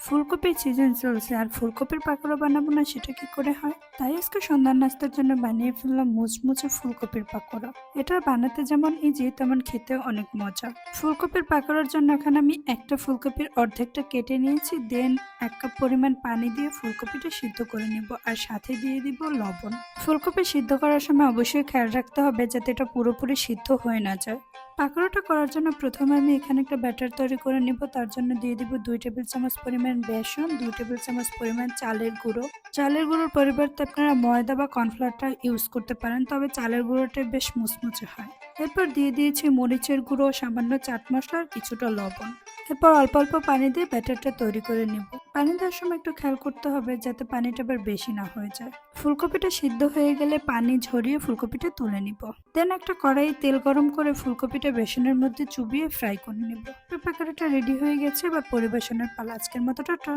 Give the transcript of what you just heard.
ফুলকপির সিজন চলছে আর ফুলকপির পাকোড়া বানাবো না সেটা কি করে হয়? তাই আজকে সন্ধ্যার নাস্তার জন্য বানিয়ে ফেললাম মুচমুচে ফুলকপির পাকোড়া। এটা বানাতে যেমন ইজি তেমন খেতে অনেক মজা। ফুলকপির পাকোড়ার জন্য এখানে আমি একটা ফুলকপির অর্ধেকটা কেটে নিয়েছি, দেন 1 কাপ পরিমাণ পানি দিয়ে ফুলকপিটা সিদ্ধ করে নিব আর সাথে দিয়ে দিব লবণ। ফুলকপি সিদ্ধ করার সময় অবশ্যই খেয়াল রাখতে হবে যাতে এটা পুরোপুরি সিদ্ধ হয়ে না যায়। পাকোড়াটা করার জন্য প্রথমে আমি এখানে একটা ব্যাটার তৈরি করে নিব। তার জন্য দিয়ে দিব 2 টেবিল চামচ পরিমাণ বেসন, 2 টেবিল চামচ পরিমাণ চালের গুঁড়ো। চালের গুঁড়োর পরিবর্তে আপনারা ময়দা বা কর্নফ্লাওয়ারটা ইউজ করতে পারেন, তবে চালের গুঁড়োটা বেশ মুচমুচে হয়। এরপর দিয়ে দিয়েছি মরিচের গুঁড়ো, সামান্য চাট মশলা আর কিছুটা লবণ। এরপর অল্প অল্প পানি দিয়ে ব্যাটারটা তৈরি করে নিব। পানি দেওয়ার সময় একটু খেয়াল করতে হবে যাতে পানিটা আবার বেশি না হয়ে যায়। ফুলকপিটা সিদ্ধ হয়ে গেলে পানি ঝরিয়ে ফুলকপিটা তুলে নিব। দেন একটা কড়াইয়ে তেল গরম করে ফুলকপিটা বেসনের মধ্যে চুবিয়ে ফ্রাই করে নিব। পাকোড়াটা রেডি হয়ে গেছে, এবার পরিবেশনের পালা। আজকের মতো টাটা।